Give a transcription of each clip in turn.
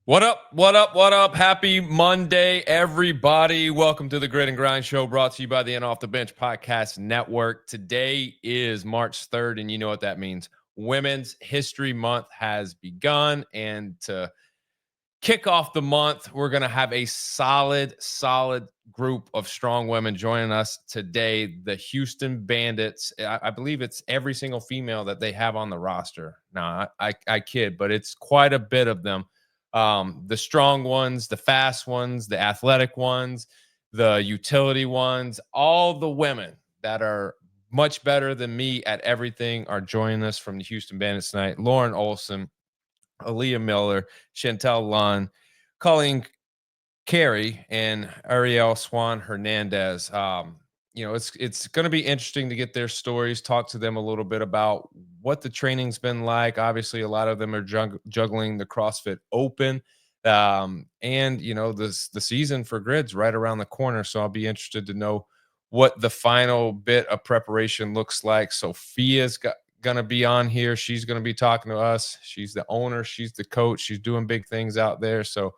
What up? What up? What up? Happy Monday, everybody. Welcome to the Grit and Grind Show, brought to you by the Off the Bench Podcast Network. Today is March 3rd, and you know what that means. Women's History Month has begun, and to kick off the month, we're going to have a solid group of strong women joining us today. The Houston Bandits. I believe it's every single female that they have on the roster. No, I kid, but it's quite a bit of them. The strong ones, the fast ones, the athletic ones, the utility ones, all the women that are much better than me at everything are joining us from the Houston Bandits tonight. Lauren Olson, Ellia Miller, Shantel Lund, Colleen Carey, and Ariel Swan Hernandez. It's going to be interesting to get their stories, talk to them a little bit about what the training's been like. Obviously, a lot of them are juggling the CrossFit Open, and the season for Grid's right around the corner. So I'll be interested to know what the final bit of preparation looks like. Sophia's going to be on here. She's going to be talking to us. She's the owner. She's the coach. She's doing big things out there. So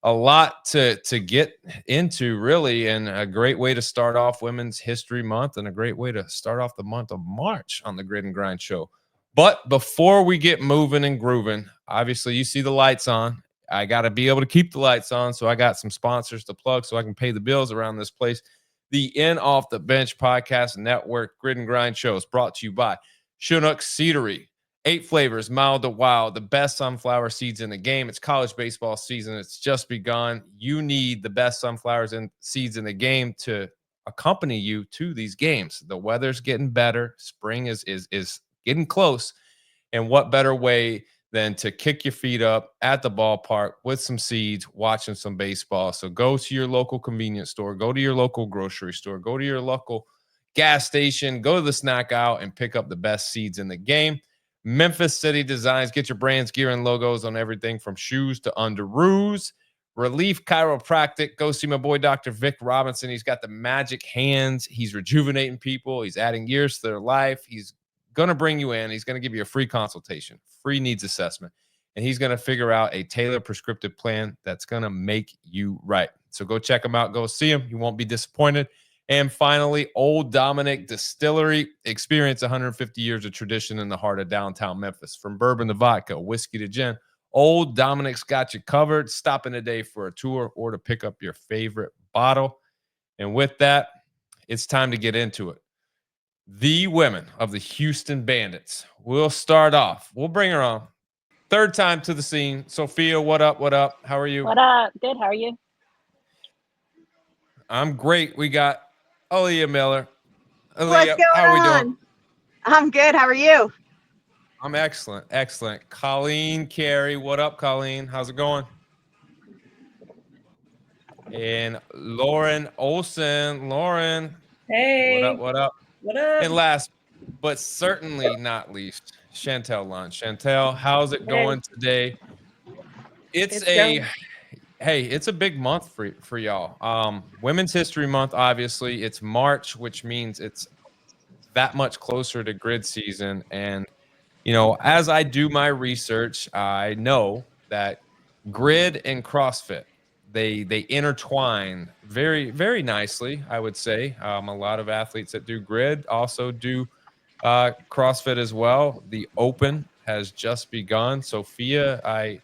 a lot to get into, really, and a great way to start off Women's History Month and a great way to start off the month of March on the Grit and Grind Show. But before we get moving and grooving, obviously you see the lights on. I got to be able to keep the lights on, so I got some sponsors to plug so I can pay the bills around this place. The Off the Bench Podcast Network Grit and Grind Show is brought to you by Chinook Seedery. 8 flavors, mild to wild, the best sunflower seeds in the game. It's college baseball season. It's just begun. You need the best sunflowers and seeds in the game to accompany you to these games. The weather's getting better. Spring is getting close. And what better way than to kick your feet up at the ballpark with some seeds, watching some baseball. So go to your local convenience store, go to your local grocery store, go to your local gas station, go to the snack aisle and pick up the best seeds in the game. Memphis City Designs. Get your brands, gear, and logos on everything from shoes to underoos. Relief Chiropractic. Go see my boy, Dr. Vic Robinson. He's got the magic hands. He's rejuvenating people. He's adding years to their life. He's going to bring you in. He's going to give you a free consultation, free needs assessment, and he's going to figure out a tailored prescriptive plan that's going to make you right. So go check him out. Go see him. You won't be disappointed. And finally, Old Dominick Distillery. Experience 150 years of tradition in the heart of downtown Memphis. From bourbon to vodka, whiskey to gin, Old Dominick's got you covered. Stop in today for a tour or to pick up your favorite bottle. And with that, it's time to get into it. The women of the Houston Bandits. We'll start off. We'll bring her on. Third time to the scene. Sophia, what up? What up? How are you? What up? Good. How are you? I'm great. We got Ellia Miller. What's going how are we on? doing? I'm good. How are you? I'm excellent. Excellent. Colleen Carey. What up, Colleen? How's it going? And Lauren Olson. Lauren. Hey. What up? What up? What up? And last but certainly not least, Shantel Lund. Shantel, how's it going today? It's a big month for y'all. Women's History Month, obviously. It's March, which means it's that much closer to grid season. And, as I do my research, I know that grid and CrossFit, they intertwine very, very nicely, I would say. A lot of athletes that do grid also do CrossFit as well. The Open has just begun. Sophia,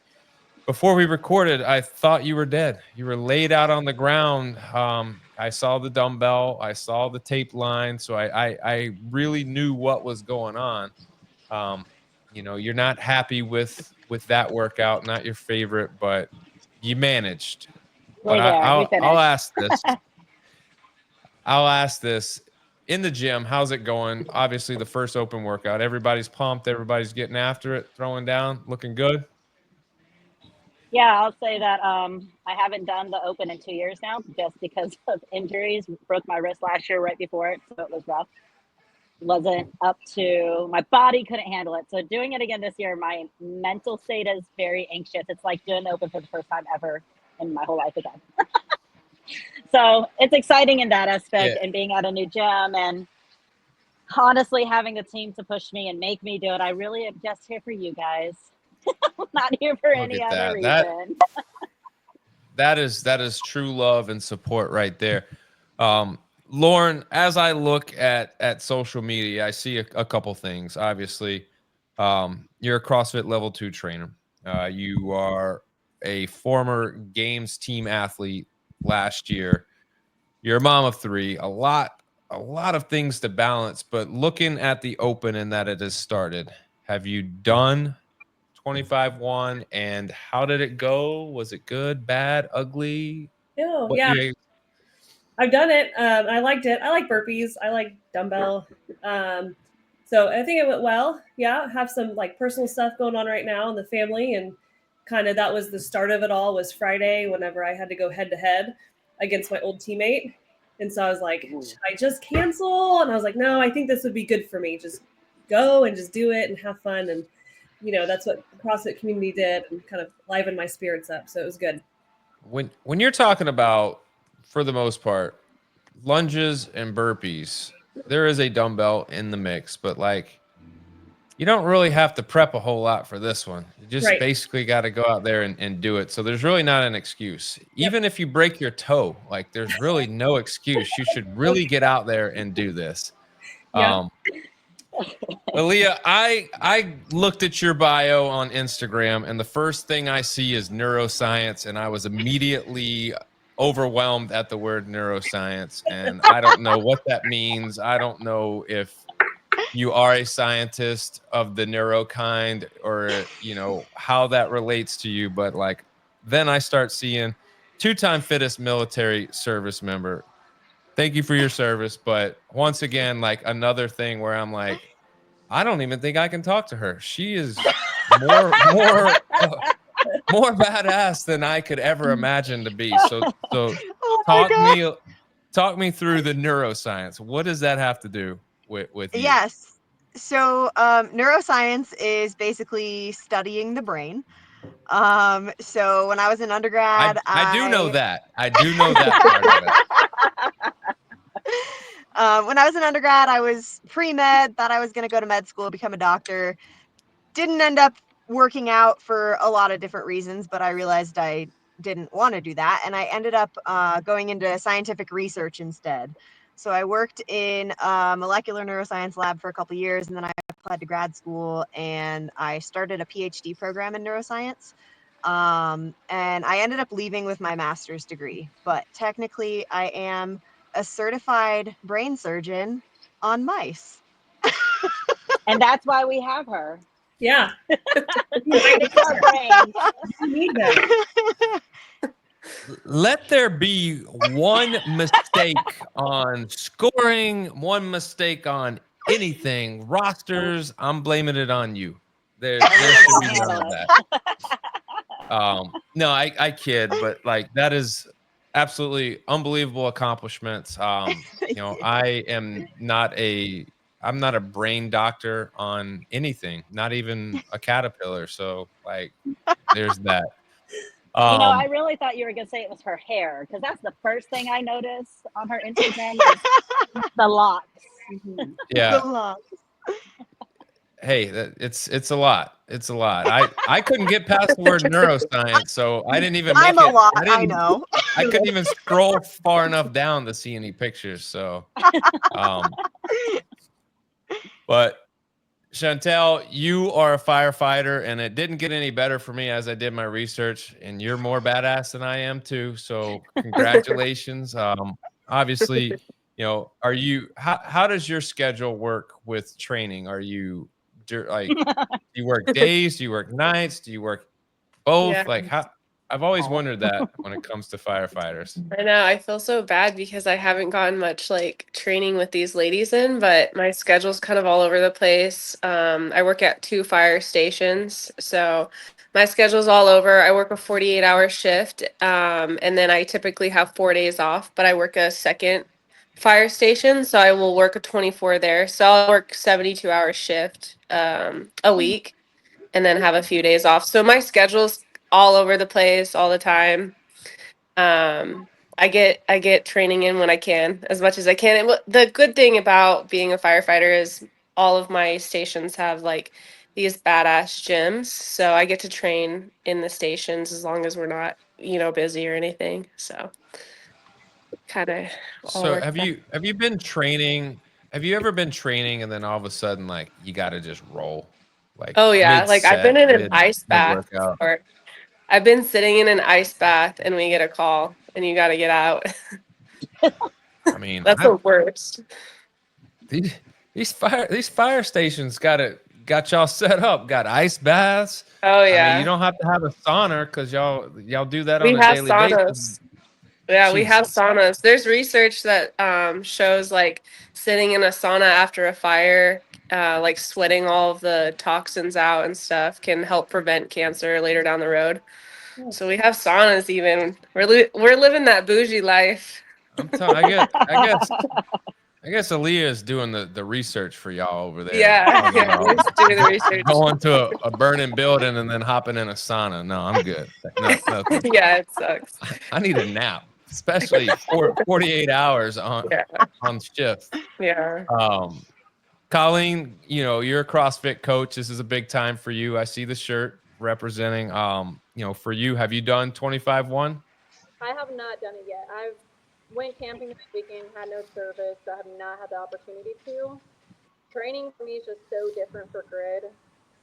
before we recorded, I thought you were dead. You were laid out on the ground. I saw the dumbbell. I saw the tape line. So I really knew what was going on. You're not happy with that workout, not your favorite, but you managed. But I'll ask this. I'll ask this. In the gym, how's it going? Obviously, the first open workout. Everybody's pumped. Everybody's getting after it, throwing down, looking good. Yeah, I'll say that I haven't done the Open in 2 years now just because of injuries. Broke my wrist last year right before it, so it was rough. Wasn't up to, my body couldn't handle it. So doing it again this year, my mental state is very anxious. It's like doing the Open for the first time ever in my whole life again. So it's exciting in that aspect, and being at a new gym and honestly having a team to push me and make me do it. I really am just here for you guys. I'm not here for Look any at other that. reason. That is true love and support right there. Lauren, as I look at social media, I see a couple things. Obviously, you're a CrossFit level 2 trainer. You are a former games team athlete last year. You're a mom of 3. A lot of things to balance, but looking at the open and that it has started, have you done 25-1, and how did it go? Was it good, bad, ugly? Oh, What yeah. you- I've done it. I liked it. I like burpees. I like dumbbell. So I think it went well. Yeah, have some like personal stuff going on right now in the family, and kind of that was the start of it all. Was Friday whenever I had to go head to head against my old teammate, and so I was like, should I just cancel? And I was like, no, I think this would be good for me. Just go and just do it and have fun, and that's what the CrossFit community did, and kind of livened my spirits up. So it was good. When you're talking about, for the most part, lunges and burpees, there is a dumbbell in the mix, but like you don't really have to prep a whole lot for this one. You just Right. basically got to go out there and do it. So there's really not an excuse. Even if you break your toe, like there's really no excuse. You should really get out there and do this. Yeah. Ellia, I looked at your bio on Instagram, and the first thing I see is neuroscience, and I was immediately overwhelmed at the word neuroscience, and I don't know what that means. I don't know if you are a scientist of the neuro kind, or how that relates to you, but like then I start seeing 2-time fittest military service member. Thank you for your service, but once again, like another thing where I'm like, I don't even think I can talk to her. She is more badass than I could ever imagine to be. So Oh talk me through the neuroscience. What does that have to do with you? Yes. So neuroscience is basically studying the brain. So when I was in undergrad, I do know that. I do know that part of it. When I was in undergrad, I was pre-med, thought I was going to go to med school, become a doctor. Didn't end up working out for a lot of different reasons, but I realized I didn't want to do that. And I ended up going into scientific research instead. So I worked in a molecular neuroscience lab for a couple of years, and then I applied to grad school, and I started a PhD program in neuroscience. And I ended up leaving with my master's degree, but technically I am a certified brain surgeon on mice. And that's why we have her. Yeah. It's our brains. You need that. Let there be one mistake on scoring, one mistake on anything, rosters, I'm blaming it on you. There should be none of that. No, I kid, but like that is absolutely unbelievable accomplishments. I'm not a brain doctor on anything, not even a caterpillar. So like there's that. I really thought you were going to say it was her hair, because that's the first thing I noticed on her Instagram is the locks. Yeah. The locks. Hey, it's a lot. It's a lot. I couldn't get past the word neuroscience, so I didn't even. I'm a lot. I know. I couldn't even scroll far enough down to see any pictures. So, but Shantel, you are a firefighter, and it didn't get any better for me as I did my research. And you're more badass than I am too. So, congratulations. Obviously, are you? How does your schedule work with training? Are you like, do you work days? Do you work nights? Do you work both? Yeah. Like how? I've always wondered that when it comes to firefighters. I know. I feel so bad because I haven't gotten much like training with these ladies in, but my schedule's kind of all over the place. I work at 2 fire stations, so my schedule's all over. I work a 48-hour shift, and then I typically have 4 days off, but I work a second fire station, so I will work a 24 there. So I'll work 72-hour shift a week, and then have a few days off. So my schedule's all over the place all the time. I get training in when I can, as much as I can. And the good thing about being a firefighter is all of my stations have like these badass gyms. So I get to train in the stations as long as we're not, busy or anything. So kind of all So works out. have you been training? Have you ever been training and then all of a sudden like you got to just roll like Oh yeah, mid like I've been set, in an ice mid bath workout? before. I've been sitting in an ice bath and we get a call and you got to get out. I mean, That's the worst. these fire stations got y'all set up. Got ice baths. Oh I mean, you yeah. don't have to have a sauna because y'all do that We on a have daily basis. saunas. Yeah, we have Jesus. saunas. There's research that shows like sitting in a sauna after a fire, like sweating all of the toxins out and stuff can help prevent cancer later down the road. So we have saunas even. We're living that bougie life. I guess Aaliyah is doing the research for y'all over there. Yeah, Talking yeah, about we should do the research. going to a burning building and then hopping in a sauna. No, I'm good. No, nothing. Yeah, it sucks. I need a nap, especially 48 hours on Yeah, shift. yeah. Colleen, you're a CrossFit coach. This is a big time for you. I see the shirt representing. For you, have you done 25-1? I have not done it yet. I've went camping this weekend, had no service, so I have not had the opportunity to. Training for me is just so different for grid.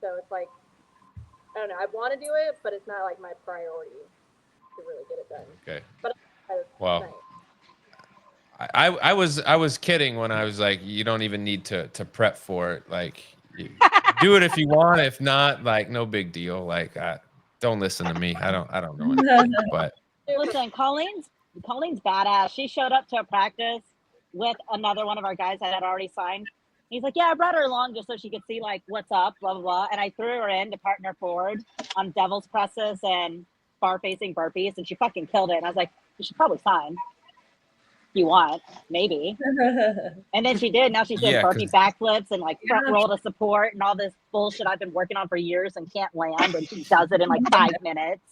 So it's like, I don't know, I want to do it, but it's not like my priority to really get it done. Okay. But Well, nice. I was kidding when I was like, you don't even need to prep for it. Like, do it if you want. If not, like, no big deal. Like, don't listen to me. I don't know anything. But Listen, Colleen's badass. She showed up to a practice with another one of our guys that had already signed. He's like, yeah, I brought her along just so she could see like what's up, blah blah blah. And I threw her in to partner forward on devil's presses and bar facing burpees, and she fucking killed it. And I was like, you should probably sign. If you want, maybe. And then she did. Now she's doing burpee backflips and like front roll to support and all this bullshit I've been working on for years and can't land, and she does it in like 5 minutes.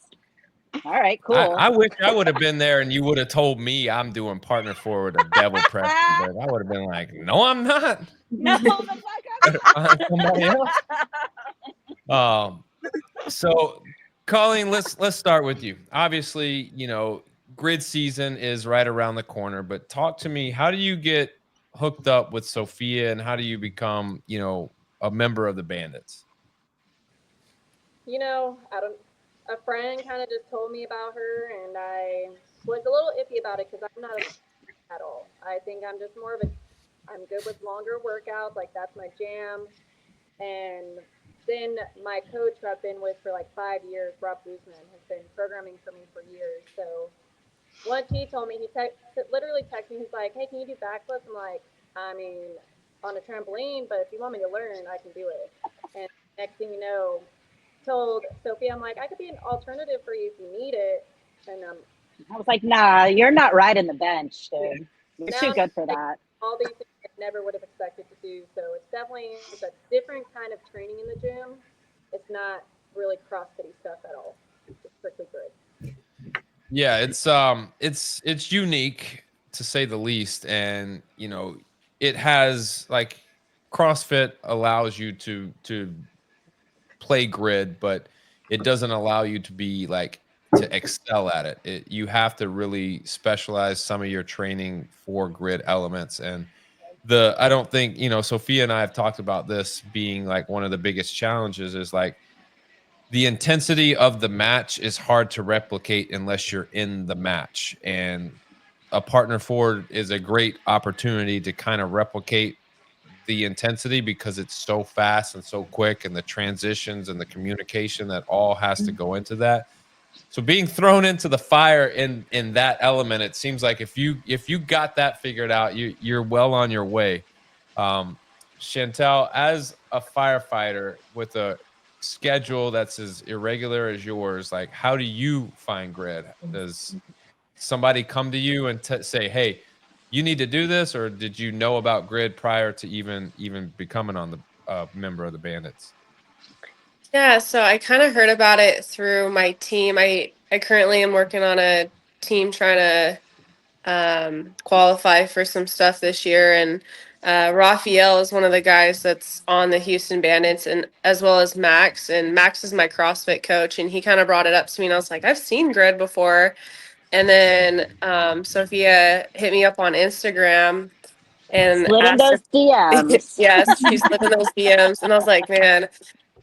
All right, cool. I wish I would have been there and you would have told me I'm doing partner forward or devil press. But I would have been like, no, I'm not. No, the fuck Find somebody else. So Colleen, let's start with you. Obviously, grid season is right around the corner, but talk to me. How do you get hooked up with Sophia and how do you become, a member of the Bandits? A friend kind of just told me about her, and I was a little iffy about it because I'm not at all. I think I'm just I'm good with longer workouts, like that's my jam. And then my coach who I've been with for like 5 years, Rob Guzman, has been programming for me for years. So once he told me, he literally texted me, he's like, hey, can you do backflips? I'm like, I mean, on a trampoline, but if you want me to learn, I can do it. And next thing you know, told Sophia, I'm like, I could be an alternative for you if you need it. And I was like, nah, you're not riding the bench, dude. You're too good for that. All these things I never would have expected to do. So it's a different kind of training in the gym. It's not really CrossFit stuff at all. It's strictly grid. Yeah, it's unique to say the least, and it has like CrossFit allows you to play grid, but it doesn't allow you to be like to excel at it. You have to really specialize some of your training for grid elements. And I don't think, Sophia and I have talked about this being like one of the biggest challenges is like the intensity of the match is hard to replicate unless you're in the match. And a partner forward is a great opportunity to kind of replicate the intensity because it's so fast and so quick, and the transitions and the communication that all has to go into that. So being thrown into the fire in that element, it seems like if you got that figured out, you're well on your way. Shantel, as a firefighter with a schedule that's as irregular as yours, like how do you find grid? Does somebody come to you and say, hey, you need to do this, or did you know about grid prior to even becoming on the member of the Bandits? Yeah, so I kind of heard about it through my team. I currently am working on a team trying to qualify for some stuff this year, and Raphael is one of the guys that's on the Houston Bandits, and as well as Max. And Max is my CrossFit coach, and he kind of brought it up to me, and I was like, I've seen Grid before. And then Sophia hit me up on Instagram and Slid in asked those if DMs. yes, she slid in those DMs, and I was like, man,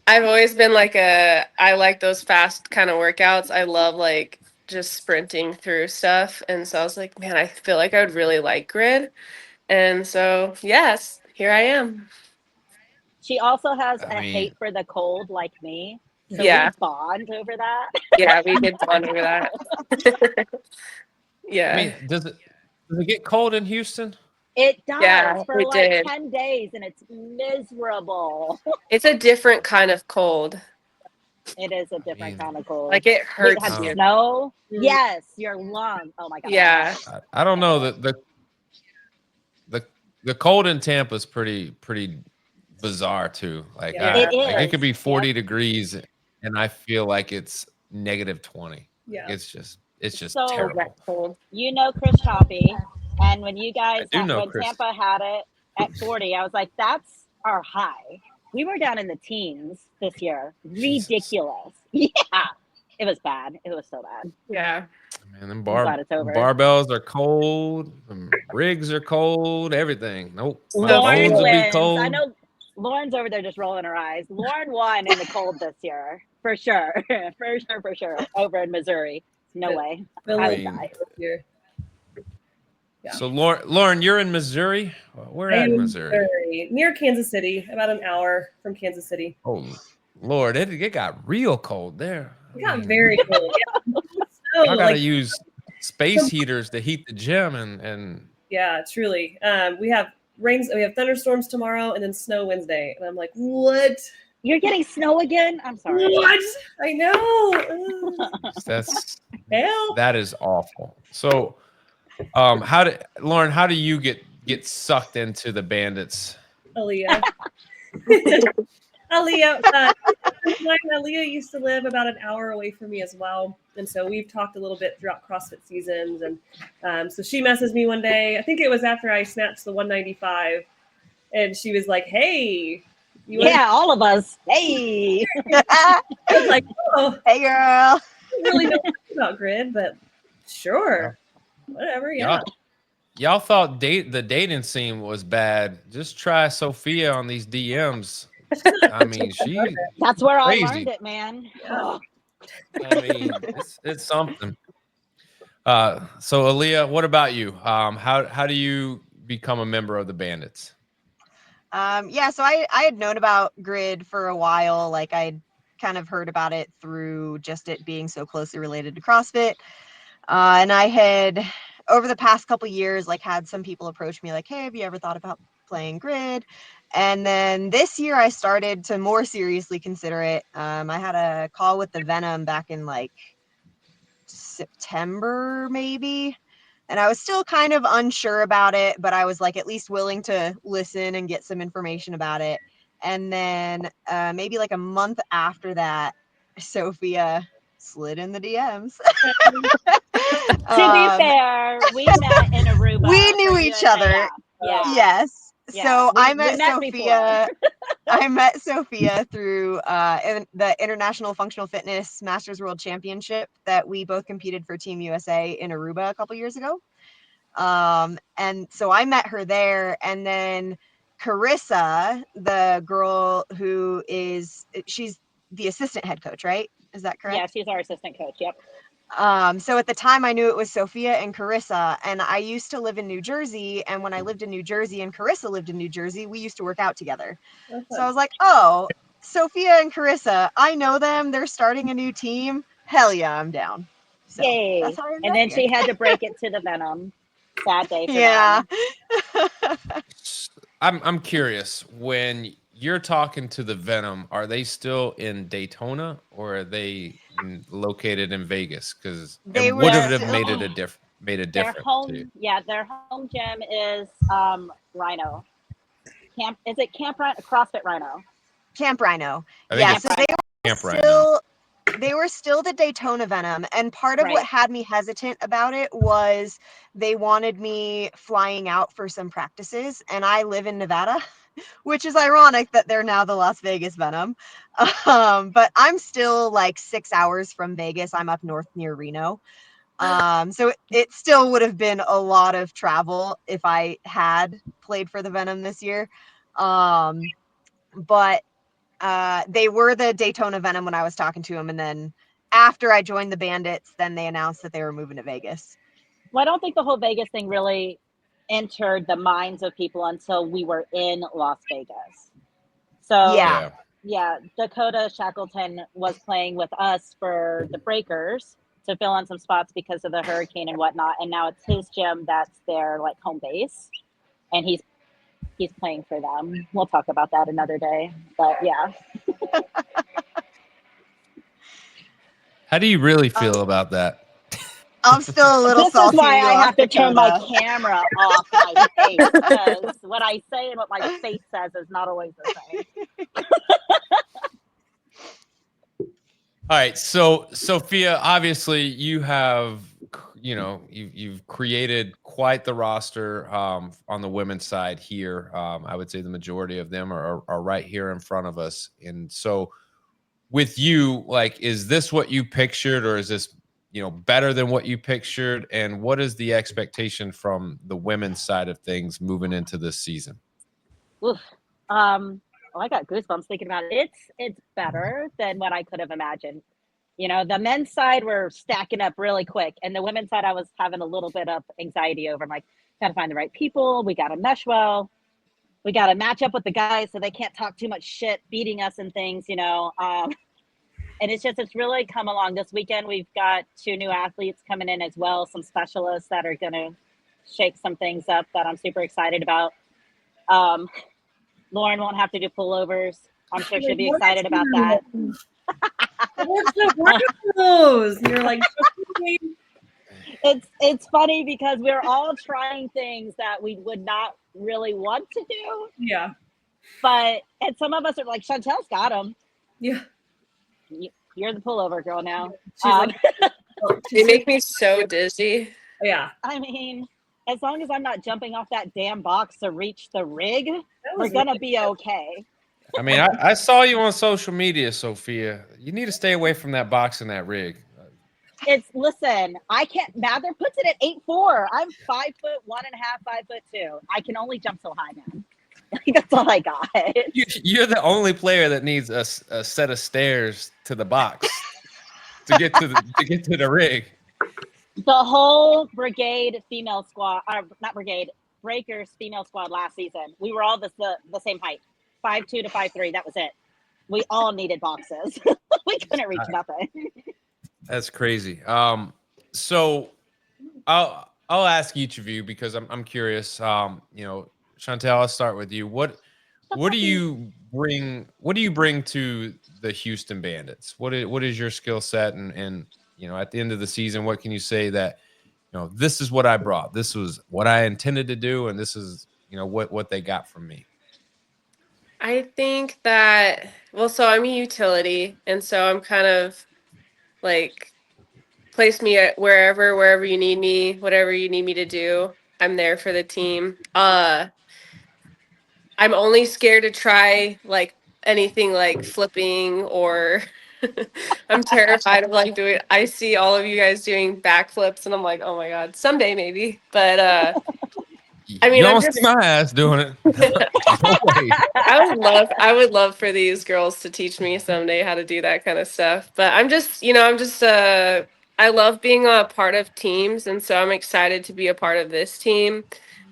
I've always been like I like those fast kind of workouts. I love like just sprinting through stuff, and so I was like, man, I feel like I would really like Grid. And so, yes, here I am. She also has I a mean, hate for the cold like me. So Yeah, we bond over that. yeah, we did bond over that. I Yeah, mean, does it get cold in Houston? It does yeah, for we like did. 10 days and it's miserable. It's a different kind of cold. It is a I different mean, kind of cold. Like it We hurts had Oh. you. snow. Mm. Yes, your lung. Oh my God. Yeah, I don't know that the cold in Tampa is pretty bizarre too. Like Yeah. It like it is. could be 40 degrees and I feel like it's -20. Yeah. It's just So- terrible. that cold. You know Chris Choppy. And when you guys, I do know when Chris. Tampa had it at 40, I was like, that's our high. We were down in the teens this year. Jesus. Ridiculous. Yeah. It was bad. It was so bad. Yeah, Man, them glad it's over. barbells are cold, them rigs are cold, everything. Nope. My Lauren bones will be wins. cold. I know Lauren's over there just rolling her eyes. Lauren won in the cold this year. For sure. For sure. Over in Missouri. No Yeah. way. Been I like would die. this year. Yeah. So Lauren, you're in Missouri? Where I at am in in Missouri? Missouri, near Kansas City, about an hour from Kansas City. Oh Lord, it got real cold there. It got very cold. Yeah. So, I gotta like, use space heaters to heat the gym and yeah, truly. We have rains. We have thunderstorms tomorrow, and then snow Wednesday. And I'm like, what? You're getting snow again? I'm sorry. What? I know. Help. that is awful. So Lauren, how do you get sucked into the Bandits? Aaliyah. Aaliyah. Aaliyah used to live about an hour away from me as well. And so we've talked a little bit throughout CrossFit seasons. And so she messaged me one day. I think it was after I snatched the 195. And she was like, hey. Yeah, all of us. Hey. I was like, oh, Hey, girl. I don't really know much about Grid, but sure. Whatever. Yeah. Y'all thought the dating scene was bad. Just try Sophia on these DMs. I mean, That's where I Crazy. learned it, man. Yeah. I mean, it's something. So Aaliyah, what about you? How do you become a member of the Bandits? Yeah, so I had known about Grid for a while. Like I'd kind of heard about it through just it being so closely related to CrossFit. And I had, over the past couple years, like had some people approach me like, hey, have you ever thought about playing Grid? And then this year I started to more seriously consider it. I had a call with the Venom back in like September, maybe. And I was still kind of unsure about it, but I was like at least willing to listen and get some information about it. And then maybe like a month after that, Sophia slid in the DMs. To be fair, we met in Aruba. We knew for each USA. other. Yeah. Yes. Yeah, So we I met met Sophia. I met Sophia through the International Functional Fitness Masters World Championship that we both competed for Team USA in Aruba a couple years ago. And so I met her there, and then Carissa, the girl who she's the assistant head coach, right? Is that correct? Yeah, she's our assistant coach. Yep. So at the time I knew it was Sophia and Carissa, and I used to live in New Jersey. And when I lived in New Jersey and Carissa lived in New Jersey, we used to work out together. So I was like, oh, Sophia and Carissa, I know them. They're starting a new team. Hell yeah, I'm down. So Yay. that's how I And met then you. she had to break it to the Venom. Sad day for Yeah. them. I'm curious, when you're talking to the Venom, are they still in Daytona or are they located in Vegas? Because They would were have still- made a Their difference home, to you. yeah, their home gym is Rhino. Is it Camp Rhino? CrossFit Rhino. Camp Rhino. I think Yeah, it's so they Camp were Rhino. still they were still the Daytona Venom, and part of what Right. had me hesitant about it was they wanted me flying out for some practices, and I live in Nevada, which is ironic that they're now the Las Vegas Venom. But I'm still like 6 hours from Vegas. I'm up north near Reno. So it still would have been a lot of travel if I had played for the Venom this year. But they were the Daytona Venom when I was talking to them, and then after I joined the Bandits, then they announced that they were moving to Vegas. Well, I don't think the whole Vegas thing really entered the minds of people until we were in Las Vegas. So Yeah. yeah, Dakota Shackleton was playing with us for the Breakers to fill in some spots because of the hurricane and whatnot. And now it's his gym that's their like home base, and he's playing for them. We'll talk about that another day. But yeah, How do you really feel about that? I'm still a little this salty. is why we I lost have to turn my Dakota. camera off my face, because what I say and what my face says is not always the same. All right, so Sophia, obviously you have, you've created quite the roster on the women's side here. I would say the majority of them are right here in front of us. And so with you, like, is this what you pictured, or is this, better than what you pictured? And what is the expectation from the women's side of things moving into this season? Oof. I got goosebumps thinking about it. It's better than what I could have imagined. The men's side we're stacking up really quick, and the women's side I was having a little bit of anxiety over. I'm like, gotta find the right people. We gotta mesh well. We gotta match up with the guys so they can't talk too much shit, beating us and things. And it's really come along. This weekend we've got 2 new athletes coming in as well, some specialists that are gonna shake some things up that I'm super excited about. Lauren won't have to do pullovers. I'm sure she'll be excited about that. What are those? And you're like, It's funny because we're all trying things that we would not really want to do. yeah, And some of us are like, Chantel's got them. yeah. You're the pullover girl now. She's like, They make me so dizzy. yeah. I mean, as long as I'm not jumping off that damn box to reach the rig, we're was gonna be okay. I mean, I saw you on social media, Sophia. You need to stay away from that box and that rig. Listen, I can't. Mather puts it at 8'4". I'm 5'1.5", 5'2". I can only jump so high, man. That's all I got. You're the only player that needs a set of stairs to the box to get to the rig. The whole brigade female squad, not brigade, Breakers female squad last season, we were all the same height, 5'2" to 5'3". That was it. We all needed boxes. We couldn't reach nothing. That's crazy. So I'll ask each of you because I'm curious. Shantel, I'll start with you. What do you bring? What do you bring to the Houston Bandits? What is your skill set? And at the end of the season, what can you say that this is what I brought? This was what I intended to do, and this is what they got from me. I think that, so I'm a utility, and so I'm kind of like, place me at wherever you need me, whatever you need me to do, I'm there for the team. I'm only scared to try like anything like flipping, or I'm terrified of like doing. I see all of you guys doing backflips, and I'm like, oh my god, someday maybe. But I mean, you I'm don't just see my ass doing it. No way. I would love for these girls to teach me someday how to do that kind of stuff. But I'm just I love being a part of teams, and so I'm excited to be a part of this team.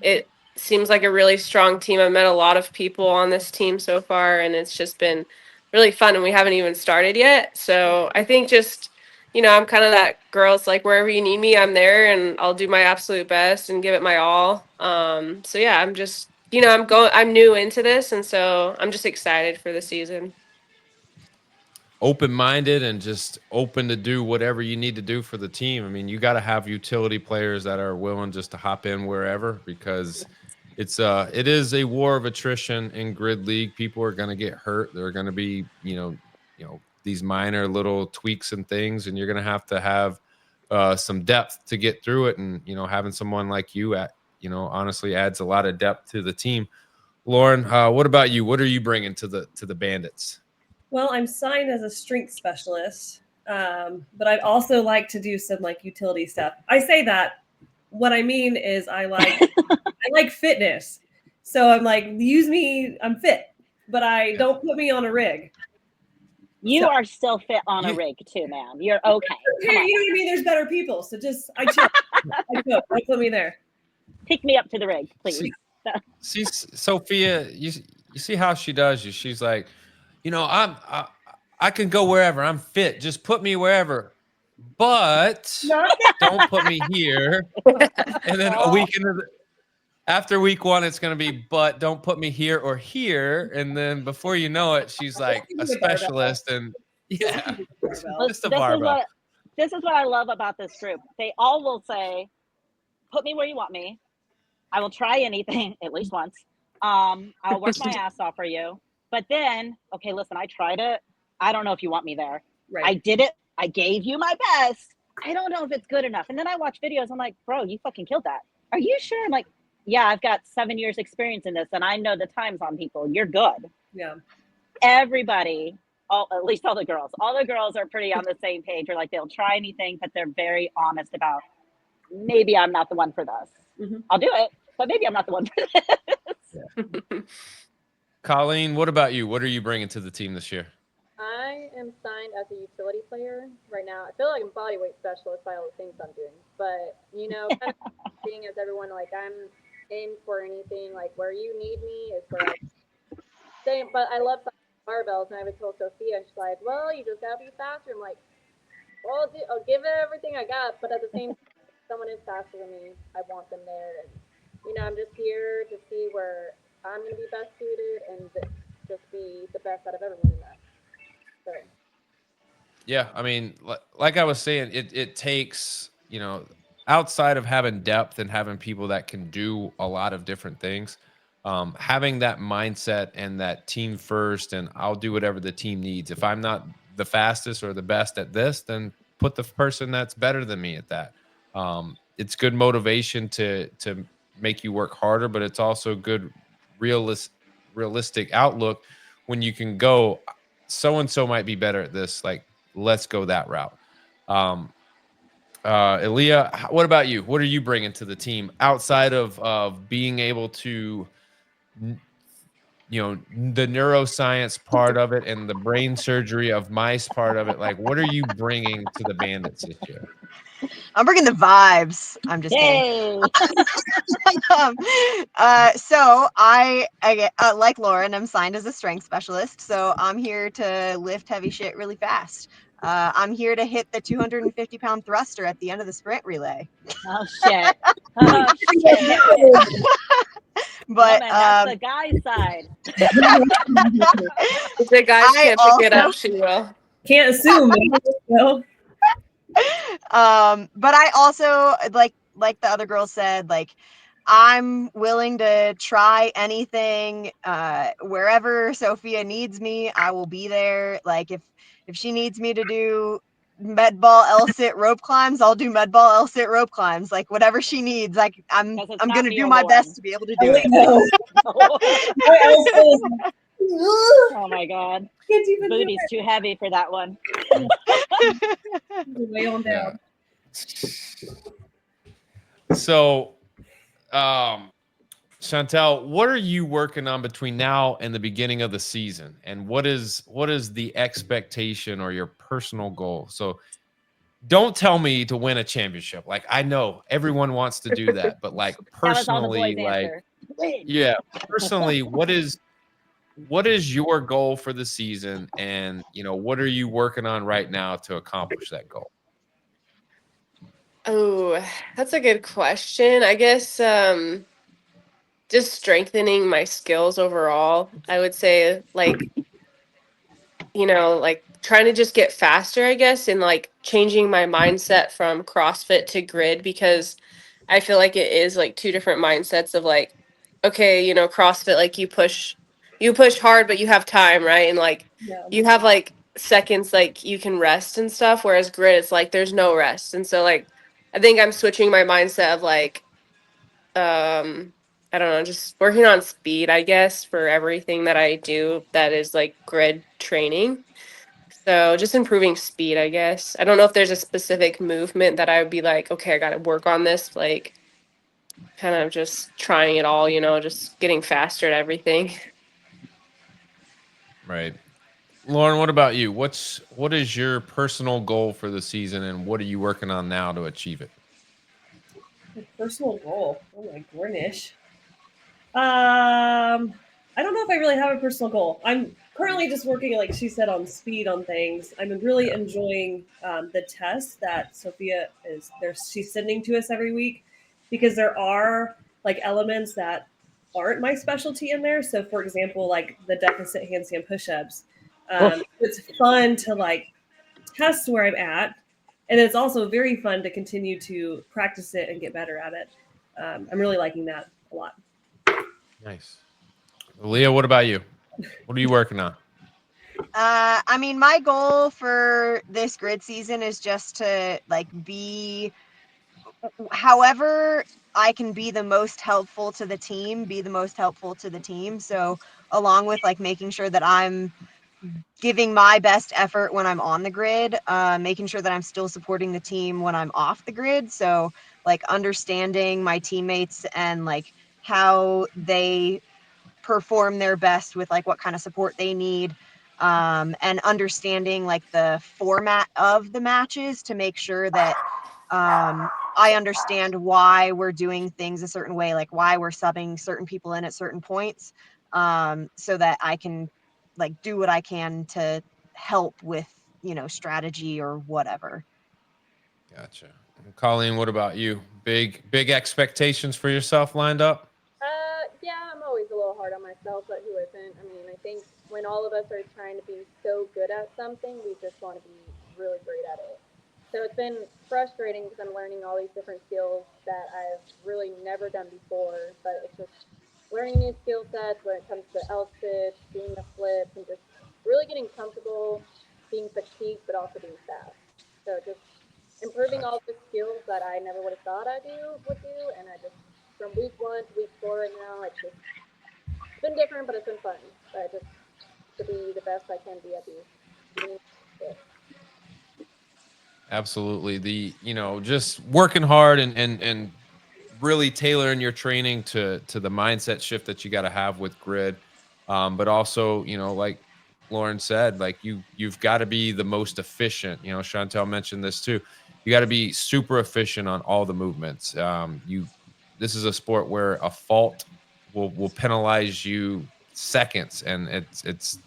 It seems like a really strong team. I've met a lot of people on this team so far, and it's just been really fun, and we haven't even started yet. So I think just I'm kind of that girl's like, wherever you need me, I'm there, and I'll do my absolute best and give it my all. So yeah, I'm just, I'm new into this, and so I'm just excited for the season. Open-minded and just open to do whatever you need to do for the team. I mean, you got to have utility players that are willing just to hop in wherever, because it is a war of attrition in grid league. People are going to get hurt. There are going to be, these minor little tweaks and things, and you're going to have some depth to get through it. And, you know, having someone like you honestly adds a lot of depth to the team. Lauren, what about you? What are you bringing to the Bandits? Well, I'm signed as a strength specialist, but I'd also like to do some like utility stuff. I say that. What I mean is I like fitness. So I'm like, use me, I'm fit, but don't put me on a rig. You are still fit on a rig too, ma'am. You're okay. You know what I mean? There's better people. So just, don't put me there. Pick me up to the rig, please. See, Sophia, you see how she does you. She's like, you know, I can go wherever. I'm fit. Just put me wherever. But don't put me here. And then a week after week 1, it's going to be, but don't put me here or here. And then before you know it, she's like a specialist. And yeah, just a barbell. This is what I love about this group. They all will say, put me where you want me. I will try anything at least once. I'll work my ass off for you. But then, okay, listen, I tried it. I don't know if you want me there. Right. I did it. I gave you my best. I don't know if it's good enough. And then I watch videos. I'm like, bro, you fucking killed that. Are you sure? I'm like, yeah, I've got 7 years experience in this and I know the times on people. You're good. Yeah. Everybody, at least all the girls are pretty on the same page. Or like they'll try anything, but they're very honest about maybe I'm not the one for this. Mm-hmm. I'll do it, but maybe I'm not the one for this. Yeah. Colleen, what about you? What are you bringing to the team this year? I am signed as a utility player right now. I feel like I'm bodyweight specialist by all the things I'm doing, but you know, kind of being as everyone, like I'm in for anything, like where you need me is where I stay. But I love barbells, and I would told Sophia, and she's like, "Well, you just gotta be faster." I'm like, "Well, I'll give it everything I got," but at the same time, if someone is faster than me, I want them there, and you know, I'm just here to see where I'm gonna be best suited and just be the best out of everyone in that. So. Yeah, I mean, like I was saying, it takes, you know, outside of having depth and having people that can do a lot of different things, having that mindset and that team first, and I'll do whatever the team needs. If I'm not the fastest or the best at this, then put the person that's better than me at that. It's good motivation to make you work harder, but it's also good realistic outlook when you can go, so-and-so might be better at this, like let's go that route. Ellia, what about you? What are you bringing to the team outside of being able to, you know, the neuroscience part of it and the brain surgery of mice part of it? Like, what are you bringing to the Bandits this year? I'm bringing the vibes. I'm just kidding. So I like Lauren, I'm signed as a strength specialist. So I'm here to lift heavy shit really fast. I'm here to hit the 250-pound thruster at the end of the sprint relay. Oh shit! Oh shit! But that's the guy's side. If the guys can't pick it up, she will. Can't assume. No. But I also like the other girl said, like I'm willing to try anything. Wherever Sophia needs me, I will be there. Like if she needs me to do med ball L-sit rope climbs, I'll do med ball L-sit rope climbs. Like whatever she needs, like I'm gonna do my best to be able to do it. Oh my god, booty's too heavy for that one. Way on down. So, Shantel, what are you working on between now and the beginning of the season? And what is the expectation or your personal goal? So don't tell me to win a championship. Like, I know everyone wants to do that, but like personally, like, yeah, personally, what is your goal for the season? And, you know, what are you working on right now to accomplish that goal? Oh, that's a good question. I guess just strengthening my skills overall. I would say, like, you know, like trying to just get faster, I guess, and like changing my mindset from CrossFit to grid, because I feel like it is like two different mindsets of like, okay, you know, CrossFit, like you push hard, but you have time, right? And like you have like seconds like you can rest and stuff, whereas grid it's like there's no rest. And so like I think I'm switching my mindset of like I don't know, just working on speed, I guess, for everything that I do that is like grid training. So just improving speed, I guess. I don't know if there's a specific movement that I would be like, okay, I got to work on this, like kind of just trying it all, just getting faster at everything. Right. Lauren, what about you? What is your personal goal for the season, and what are you working on now to achieve it? My personal goal. Oh my goodness. I don't know if I really have a personal goal. I'm currently just working, like she said, on speed on things. I'm really enjoying the tests that Sophia is there. She's sending to us every week because there are like elements that aren't my specialty in there. So, for example, like the deficit handstand push-ups. It's fun to like test where I'm at, and it's also very fun to continue to practice it and get better at it. I'm really liking that a lot. Nice. Leah, what about you? What are you working on? I mean, my goal for this grid season is just to like be however I can be the most helpful to the team, So along with like making sure that I'm giving my best effort when I'm on the grid, making sure that I'm still supporting the team when I'm off the grid. So like understanding my teammates and like how they perform their best with like what kind of support they need, and understanding like the format of the matches to make sure that I understand why we're doing things a certain way, like why we're subbing certain people in at certain points, so that I can like do what I can to help with, strategy or whatever. Gotcha. And Colleen, what about you? Big expectations for yourself lined up? Yeah, I'm always a little hard on myself, but who isn't? I mean, I think when all of us are trying to be so good at something, we just want to be really great at it. So it's been frustrating because I'm learning all these different skills that I've really never done before, but it's just learning new skill sets when it comes to L stitch, doing the flips, and just really getting comfortable being fatigued but also being fast. So just improving all the skills that I never would have thought would do, and I just from week 1 to week 4 right now, it's been different, but it's been fun. But just to be the best I can be at these. Absolutely. Just working hard and really tailoring your training to the mindset shift that you got to have with grid. But also, like Lauren said, like you've got to be the most efficient. Chantel mentioned this too. You got to be super efficient on all the movements. This is a sport where a fault will penalize you seconds, and it's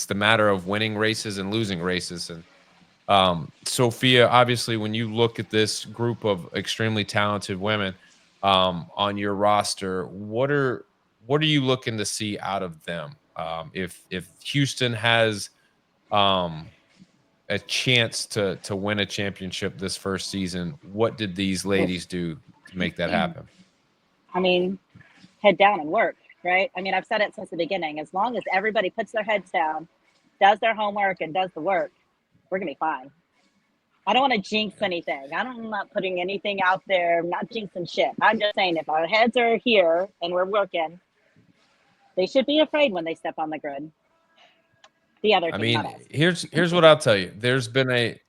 the matter of winning races and losing races. And Sophia, obviously, when you look at this group of extremely talented women on your roster, what are you looking to see out of them? If Houston has a chance to win a championship this first season, what did these ladies do to make that happen? I mean, head down and work, right? I mean, I've said it since the beginning. As long as everybody puts their heads down, does their homework, and does the work, we're going to be fine. I don't want to jinx anything. I'm not putting anything out there. I'm not jinxing shit. I'm just saying if our heads are here and we're working, they should be afraid when they step on the grid. The other I team, not mean, us. here's what I'll tell you. There's been a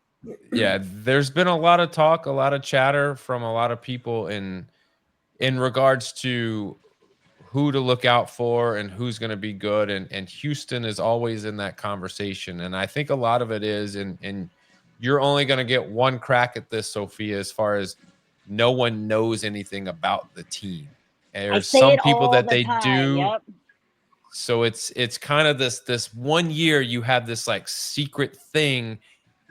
lot of talk, a lot of chatter from a lot of people in regards to who to look out for and who's going to be good. And Houston is always in that conversation. And I think a lot of it is, and you're only going to get one crack at this, Sophia, as far as no one knows anything about the team. And I there's say some it people all that the they time. do. Yep. So it's kind of this 1 year you have this like secret thing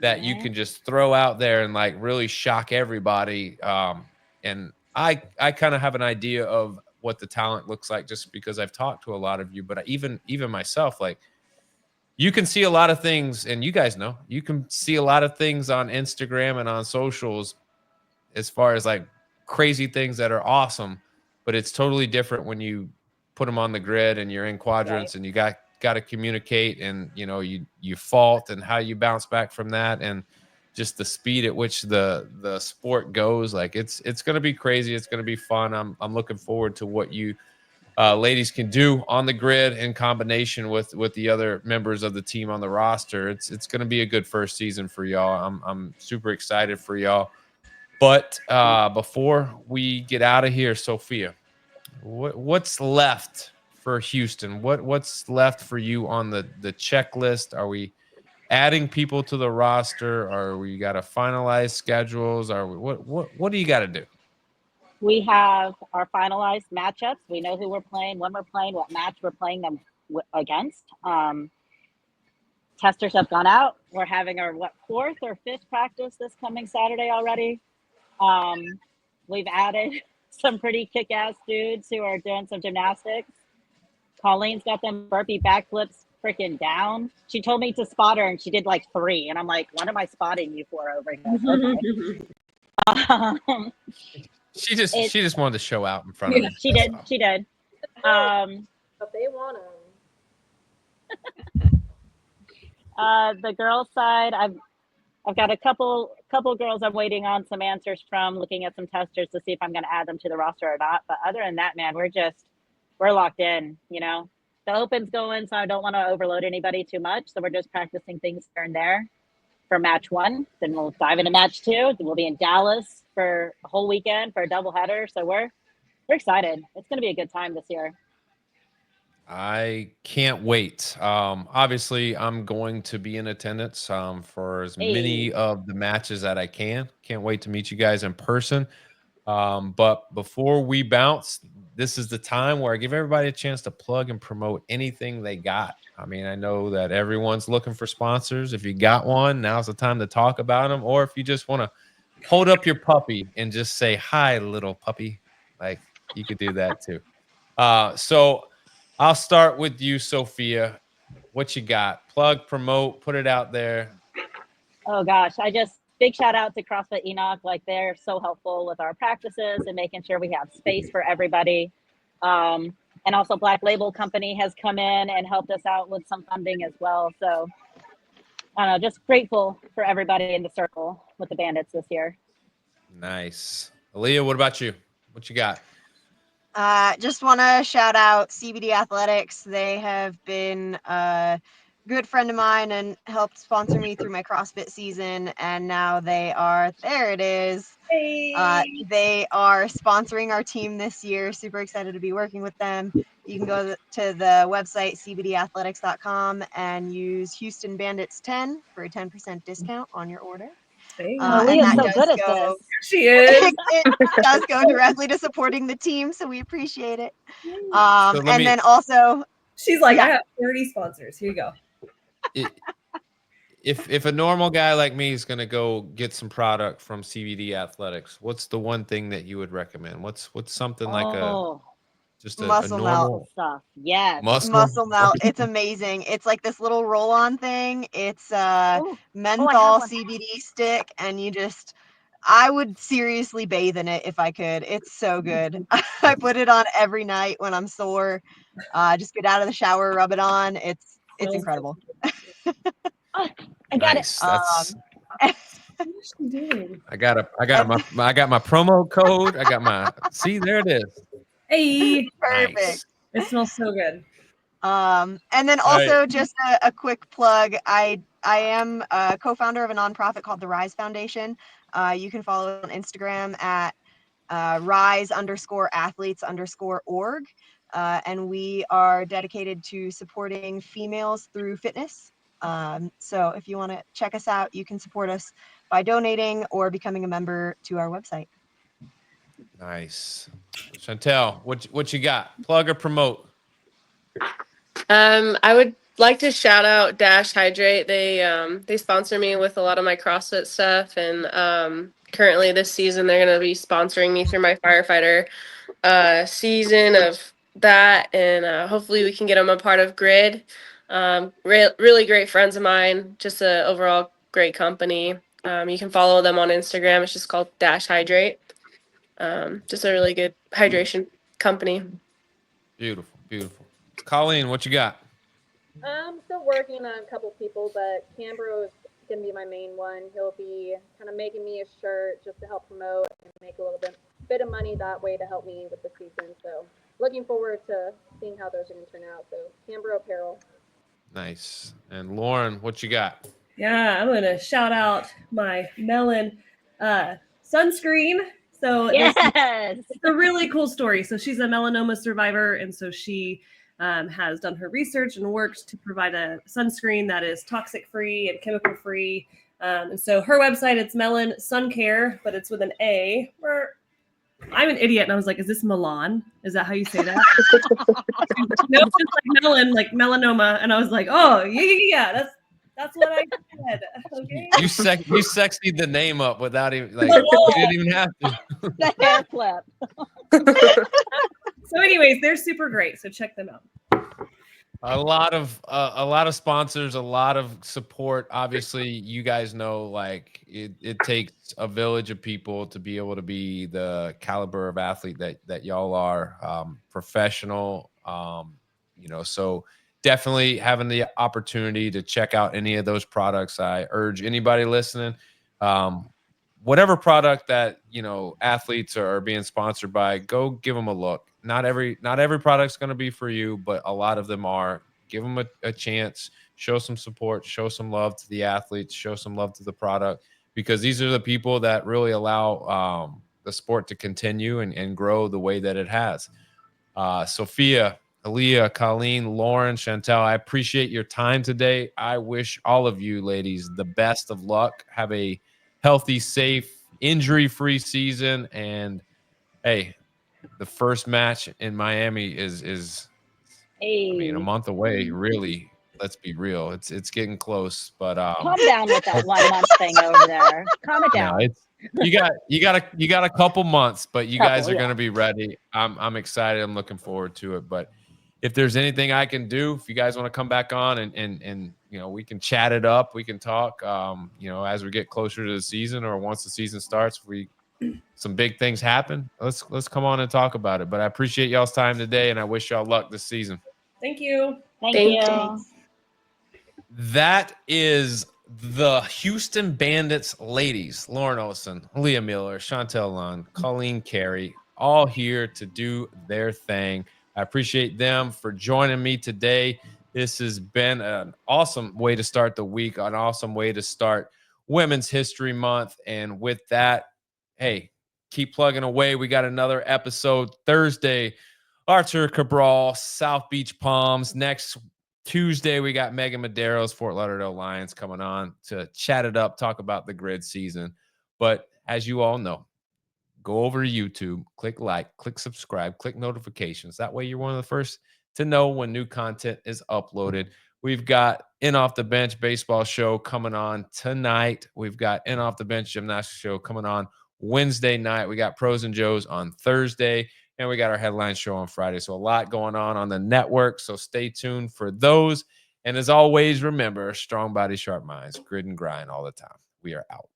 that you can just throw out there and like really shock everybody. And I kind of have an idea of what the talent looks like just because I've talked to a lot of you, but even myself, like you can see a lot of things, and you guys know you can see a lot of things on Instagram and on socials as far as like crazy things that are awesome, but it's totally different when you put them on the grid and you're in quadrants Right. and you got got to communicate, and you fault and how you bounce back from that, and just the speed at which the sport goes. Like it's going to be crazy. It's going to be fun. I'm looking forward to what you ladies can do on the grid in combination with the other members of the team on the roster. It's going to be a good first season for y'all. I'm super excited for y'all. But before we get out of here, Sophia, what's left for Houston? What's left for you on the checklist? Are we adding people to the roster? Are we got to finalize schedules? Are we what do you got to do? We have our finalized matchups. We know who we're playing, when we're playing, what match we're playing them against. Testers have gone out. We're having our fourth or fifth practice this coming Saturday already. We've added some pretty kick-ass dudes who are doing some gymnastics. Colleen's got them burpee backflips freaking down. She told me to spot her, and she did like 3. And I'm like, what am I spotting you for over here? Okay. She just wanted to show out in front of me. She did. She did. But they want them. The girls' side, I've got a couple girls I'm waiting on some answers from, looking at some testers to see if I'm going to add them to the roster or not. But other than that, man, we're locked in. The Open's going, so I don't want to overload anybody too much. So we're just practicing things here and there for match 1. Then we'll dive into match 2. Then we'll be in Dallas for a whole weekend for a doubleheader. So we're excited. It's going to be a good time this year. I can't wait. Obviously, I'm going to be in attendance for as many of the matches that I can. Can't wait to meet you guys in person. But before we bounce, this is the time where I give everybody a chance to plug and promote anything they got. I mean, I know that everyone's looking for sponsors. If you got one, now's the time to talk about them. Or if you just want to hold up your puppy and just say, hi, little puppy, like you could do that too. So I'll start with you, Sophia. What you got? Plug, promote, put it out there. Oh gosh, big shout out to CrossFit Enoch. Like, they're so helpful with our practices and making sure we have space for everybody. And also Black Label Company has come in and helped us out with some funding as well. So I don't know, just grateful for everybody in the circle with the Bandits this year. Nice. Ellia, what about you? What you got? Just want to shout out CBD Athletics. They have been a good friend of mine and helped sponsor me through my CrossFit season. And now they are, there it is. They are sponsoring our team this year. Super excited to be working with them. You can go to the website cbdathletics.com and use Houston Bandits 10 for a 10% discount on your order. Leah's so good at this. She is. It does go directly to supporting the team, so we appreciate it. Then also, she's like, I have 30 sponsors. Here you go. If a normal guy like me is going to go get some product from CBD Athletics, what's the one thing that you would recommend? What's something like just a muscle normal melt stuff? Yes. Muscle melt. It's amazing. It's like this little roll-on thing. It's menthol CBD stick, and I would seriously bathe in it if I could. It's so good. I put it on every night when I'm sore. Just get out of the shower, rub it on. It's incredible. I got nice. it. That's What is she doing? I got my promo code. I got my see, there it is. Hey, perfect. Nice. It smells so good. And then also just a quick plug. I am a co-founder of a nonprofit called the Rise Foundation. You can follow it on Instagram at rise_athletes_org. And we are dedicated to supporting females through fitness. So if you want to check us out, you can support us by donating or becoming a member to our website. Nice. Shantel, what you got? Plug or promote? I would like to shout out Dash Hydrate. They sponsor me with a lot of my CrossFit stuff, and currently this season they're going to be sponsoring me through my firefighter season of that, and hopefully we can get them a part of Grid. Really great friends of mine, just a overall great company. You can follow them on Instagram. It's just called Dash Hydrate. Just a really good hydration company. Beautiful. Colleen, what you got? I'm still working on a couple people, but Cambro is going to be my main one. He'll be kind of making me a shirt just to help promote and make a little bit of money that way to help me with the season. So looking forward to seeing how those are going to turn out. So Cambro Apparel. Nice. And Lauren, what you got? Yeah, I'm gonna shout out my Melon sunscreen. So Yes. it's a really cool story. So she's a melanoma survivor, and so she has done her research and worked to provide a sunscreen that is toxic free and chemical free. And so her website, it's Melon Sun Care, but it's with an A. I'm an idiot, and I was like, "Is this Milan? Is that how you say that?" No, it's just like melon, like melanoma, and I was like, "Oh, yeah, that's what I said." Okay. You sexied the name up without even like you didn't even have to. The hair flip. So, anyways, they're super great. So check them out. A lot of sponsors, a lot of support. Obviously, you guys know like it takes a village of people to be able to be the caliber of athlete that y'all are, professional. So definitely having the opportunity to check out any of those products. I urge anybody listening, whatever product that athletes are being sponsored by, go give them a look. Not every product's going to be for you, but a lot of them are. Give them a chance, show some support, show some love to the athletes, show some love to the product, because these are the people that really allow the sport to continue and grow the way that it has. Sophia, Ellia, Colleen, Lauren, Shantel, I appreciate your time today. I wish all of you ladies the best of luck. Have a healthy, safe, injury-free season. And hey, the first match in Miami is Hey. I mean, a month away, really. Let's be real. It's getting close, but Calm down with that 1 month thing over there. Calm it down. no, you got a couple months, but you guys are going to be ready. I'm excited. I'm looking forward to it. But if there's anything I can do, if you guys want to come back on and we can chat it up, we can talk as we get closer to the season, or once the season starts, some big things happen, let's come on and talk about it. But I appreciate y'all's time today, and I wish y'all luck this season. Thank you. Thank Thank you. That is the Houston Bandits ladies, Lauren Olson, Ellia Miller, Shantel Lund, Colleen Carey, all here to do their thing. I appreciate them for joining me today. This has been an awesome way to start the week, an awesome way to start Women's History Month. And with that, hey, keep plugging away. We got another episode Thursday, Archer Cabral, South Beach Palms. Next Tuesday, we got Megan Madero's Fort Lauderdale Lions coming on to chat it up, talk about the grid season. But as you all know, go over to YouTube, click like, click subscribe, click notifications. That way you're one of the first to know when new content is uploaded. We've got In Off the Bench baseball show coming on tonight. We've got In Off the Bench gymnastics show coming on Wednesday night. We got Pros and Joes on Thursday, and we got our headline show on Friday. So a lot going on the network. So stay tuned for those. And as always, remember, strong body, sharp minds, grit and grind all the time. We are out.